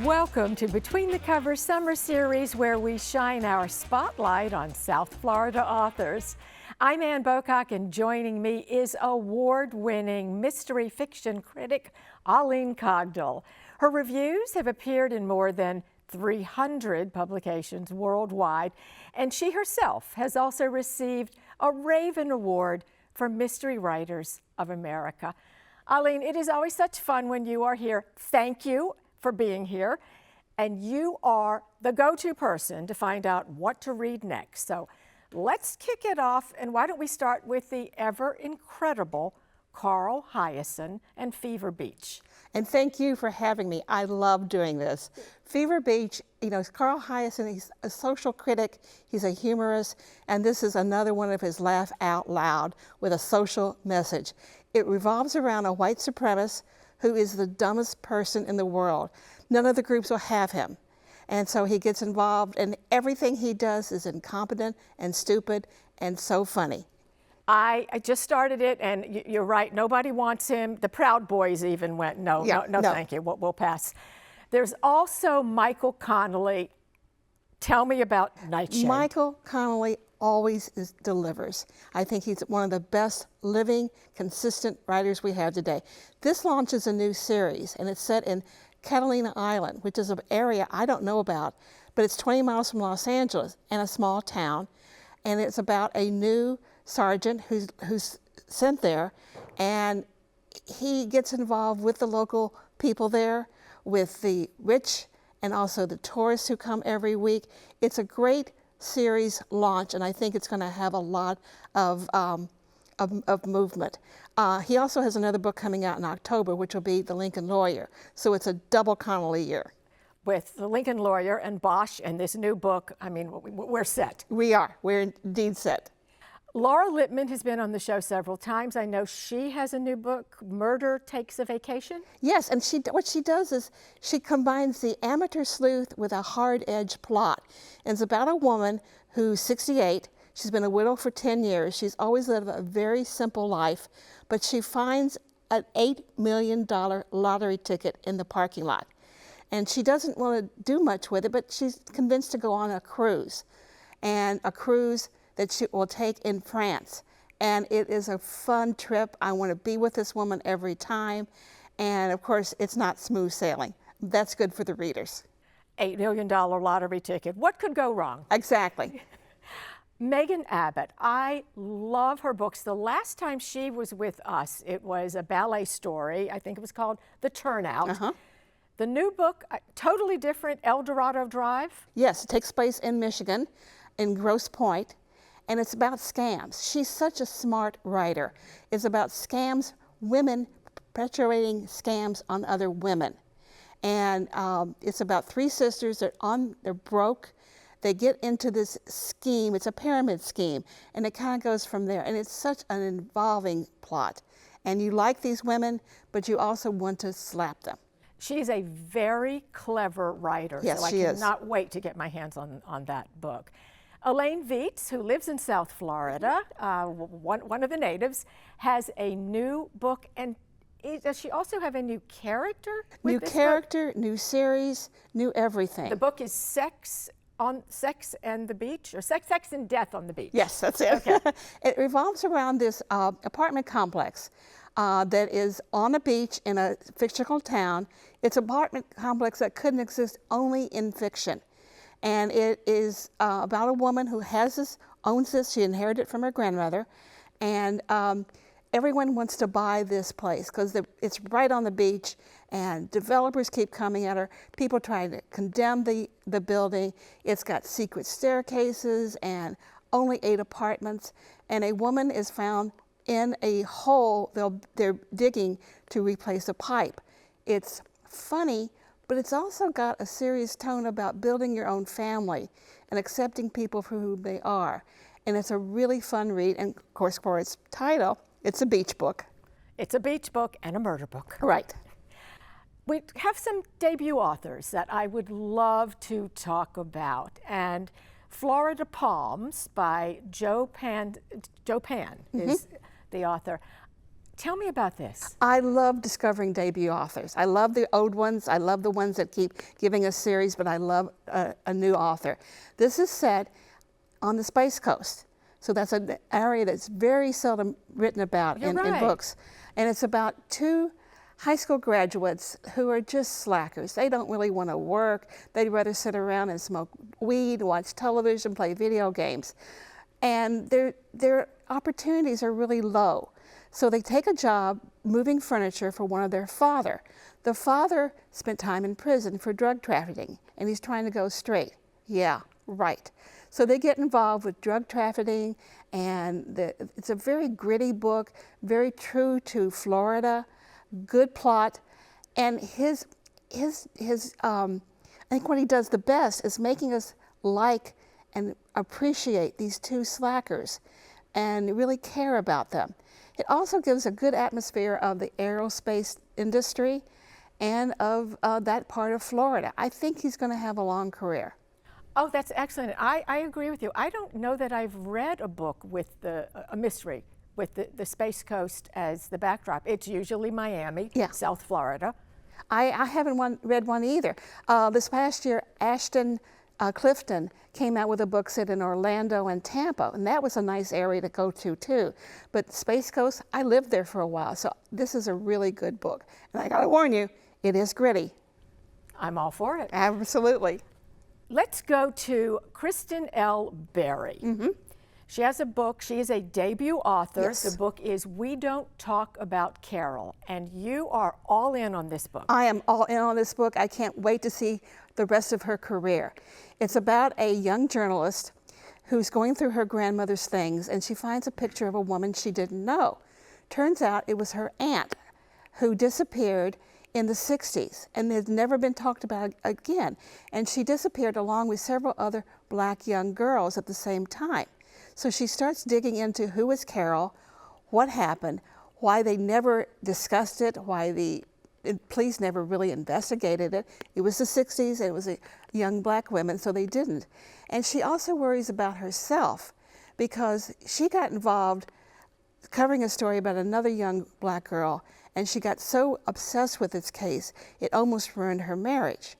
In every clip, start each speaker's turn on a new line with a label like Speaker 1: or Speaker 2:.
Speaker 1: Welcome to Between the Covers Summer Series, where we shine our spotlight on South Florida authors. I'm Ann Bocock, and joining me is award-winning mystery fiction critic Oline Cogdill. Her reviews have appeared in more than 300 publications worldwide, and she herself has also received a Raven Award for Mystery Writers of America. Oline, it is always such fun when you are here. Thank you for being here, and you are the go-to person to find out what to read next. So let's kick it off, and why don't we start with the ever-incredible Carl Hiaasen and Fever Beach.
Speaker 2: And thank you for having me. I love doing this. Fever Beach, you know, Carl Hiaasen, he's a social critic, he's a humorist, and this is another one of his laugh out loud with a social message. It revolves around a white supremacist who is the dumbest person in the world. None of the groups will have him. And so he gets involved, and everything he does is incompetent and stupid and so funny.
Speaker 1: I just started it, and you're right, nobody wants him. The Proud Boys even went, no, thank you, we'll pass. There's also Michael Connelly. Tell me about Nightshade.
Speaker 2: Michael Connelly always delivers. I think he's one of the best living, consistent writers we have today. This launches a new series, and it's set in Catalina Island, which is an area I don't know about, but it's 20 miles from Los Angeles and a small town, and it's about a new sergeant who's sent there, and he gets involved with the local people there, with the rich and also the tourists who come every week. It's a great series launch, and I think it's going to have a lot of movement. He also has another book coming out in October, which will be The Lincoln Lawyer. So it's a double Connelly year.
Speaker 1: With The Lincoln Lawyer and Bosch and this new book, I mean, we're set.
Speaker 2: We are. We're indeed set.
Speaker 1: Laura Lippman has been on the show several times. I know she has a new book, Murder Takes a Vacation.
Speaker 2: Yes, and what she does is she combines the amateur sleuth with a hard-edged plot. And it's about a woman who's 68. She's been a widow for 10 years. She's always lived a very simple life, but she finds an $8 million lottery ticket in the parking lot. And she doesn't want to do much with it, but she's convinced to go on a cruise, and a cruise that she will take in France. And it is a fun trip. I want to be with this woman every time. And of course, it's not smooth sailing. That's good for the readers.
Speaker 1: $8 million lottery ticket. What could go wrong?
Speaker 2: Exactly.
Speaker 1: Megan Abbott, I love her books. The last time she was with us, it was a ballet story. I think it was called The Turnout. The new book, totally different, El Dorado Drive?
Speaker 2: Yes, it takes place in Michigan, in Grosse Pointe, and it's about scams. She's such a smart writer. It's about scams, women perpetuating scams on other women. And it's about three sisters, they're broke. They get into this scheme, it's a pyramid scheme, and it kind of goes from there. And it's such an involving plot. And you like these women, but you also want to slap them.
Speaker 1: She's a very clever writer,
Speaker 2: yes,
Speaker 1: so I
Speaker 2: she
Speaker 1: cannot wait to get my hands on that book. Elaine Viets, who lives in South Florida, one of the natives, has a new book, and does she also have a new character?
Speaker 2: New character, new series, new everything.
Speaker 1: The book is Sex and the Beach, or Sex and Death on the Beach.
Speaker 2: Yes, that's it.
Speaker 1: Okay.
Speaker 2: It revolves around this apartment complex that is on a beach in a fictional town. It's an apartment complex that couldn't exist only in fiction. And it is about a woman who owns this. She inherited it from her grandmother. And everyone wants to buy this place because it's right on the beach, and developers keep coming at her. People trying to condemn the building. It's got secret staircases and only 8 apartments. And a woman is found in a hole they're digging to replace a pipe. It's funny, but it's also got a serious tone about building your own family and accepting people for who they are. And it's a really fun read, and of course, for its title, it's a beach book.
Speaker 1: It's a beach book and a murder book.
Speaker 2: Right.
Speaker 1: We have some debut authors that I would love to talk about, and Florida Palms by Joe Pan is the author. Tell me about this.
Speaker 2: I love discovering debut authors. I love the old ones. I love the ones that keep giving us series, but I love a new author. This is set on the Space Coast. So that's an area that's very seldom written about in books. And it's about two high school graduates who are just slackers. They don't really want to work. They'd rather sit around and smoke weed, watch television, play video games. And their opportunities are really low. So they take a job moving furniture for one of their father. The father spent time in prison for drug trafficking, and he's trying to go straight. Yeah, right. So they get involved with drug trafficking, and it's a very gritty book, very true to Florida, good plot. And I think what he does the best is making us like and appreciate these two slackers and really care about them. It also gives a good atmosphere of the aerospace industry and of that part of Florida. I think he's going to have a long career.
Speaker 1: Oh, that's excellent. I agree with you. I don't know that I've read a book with a mystery with the Space Coast as the backdrop. It's usually Miami, South Florida.
Speaker 2: I haven't read one either. This past year, Ashton Clifton came out with a book set in Orlando and Tampa, and that was a nice area to go to too. But Space Coast, I lived there for a while, so this is a really good book. And I gotta warn you, it is gritty.
Speaker 1: I'm all for it.
Speaker 2: Absolutely.
Speaker 1: Let's go to Kristen L. Berry. She has a book. She is a debut author.
Speaker 2: Yes.
Speaker 1: The book is We Don't Talk About Carol, and you are all in on this book.
Speaker 2: I am all in on this book. I can't wait to see the rest of her career. It's about a young journalist who's going through her grandmother's things, and she finds a picture of a woman she didn't know. Turns out it was her aunt who disappeared in the 60s and has never been talked about again. And she disappeared along with several other black young girls at the same time. So she starts digging into who was Carol, what happened, why they never discussed it, why the police never really investigated it. It was the 60s and it was a young black women, so they didn't. And she also worries about herself because she got involved covering a story about another young black girl, and she got so obsessed with this case, it almost ruined her marriage.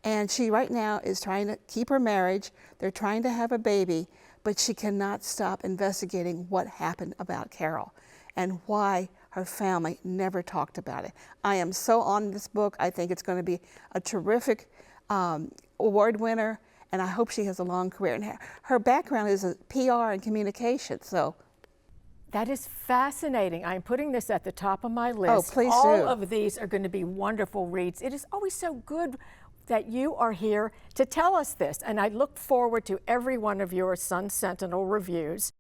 Speaker 2: And she right now is trying to keep her marriage. They're trying to have a baby, but she cannot stop investigating what happened about Carol and why her family never talked about it. I am so on this book. I think it's going to be a terrific award winner, and I hope she has a long career. And her background is PR and communication, so.
Speaker 1: That is fascinating. I'm putting this at the top of my list.
Speaker 2: Oh, please do.
Speaker 1: All of these are going to be wonderful reads. It is always so good that you are here to tell us this, and I look forward to every one of your Sun Sentinel reviews.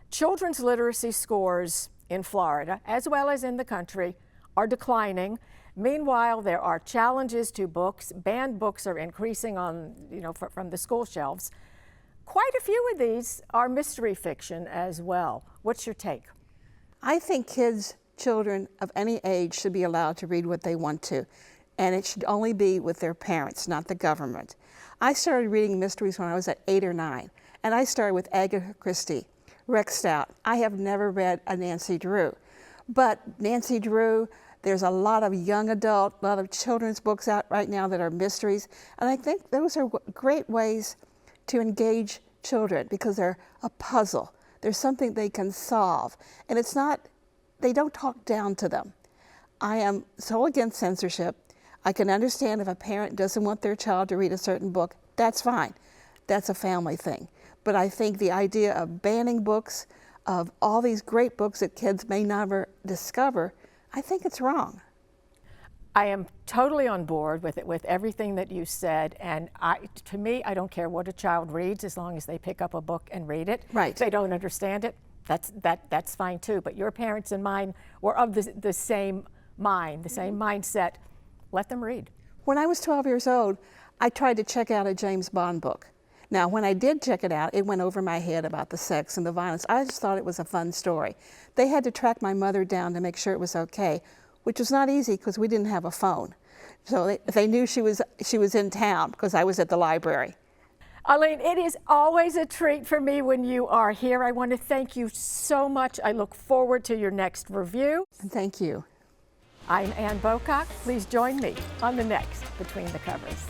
Speaker 1: Children's literacy scores in Florida, as well as in the country, are declining. Meanwhile, there are challenges to books. Banned books are increasing on, from the school shelves. Quite a few of these are mystery fiction as well. What's your take?
Speaker 2: I think children of any age should be allowed to read what they want to, and it should only be with their parents, not the government. I started reading mysteries when I was at 8 or 9, and I started with Agatha Christie, Rex Stout. I have never read a Nancy Drew, but Nancy Drew, there's a lot of young adult, a lot of children's books out right now that are mysteries, and I think those are great ways to engage children because they're a puzzle. There's something they can solve, and it's not, they don't talk down to them. I am so against censorship. I can understand if a parent doesn't want their child to read a certain book, that's fine. That's a family thing. But I think the idea of banning books, of all these great books that kids may never discover, I think it's wrong.
Speaker 1: I am totally on board with it, with everything that you said, and to me, I don't care what a child reads as long as they pick up a book and read it.
Speaker 2: Right.
Speaker 1: If they don't understand it, that's fine too. But your parents and mine were of the same mind, the same mindset. Let them read.
Speaker 2: When I was 12 years old, I tried to check out a James Bond book. Now, when I did check it out, it went over my head about the sex and the violence. I just thought it was a fun story. They had to track my mother down to make sure it was okay, which was not easy because we didn't have a phone. So they knew she was in town because I was at the library.
Speaker 1: Elaine, it is always a treat for me when you are here. I want to thank you so much. I look forward to your next review.
Speaker 2: Thank you.
Speaker 1: I'm Ann Bocock. Please join me on the next Between the Covers.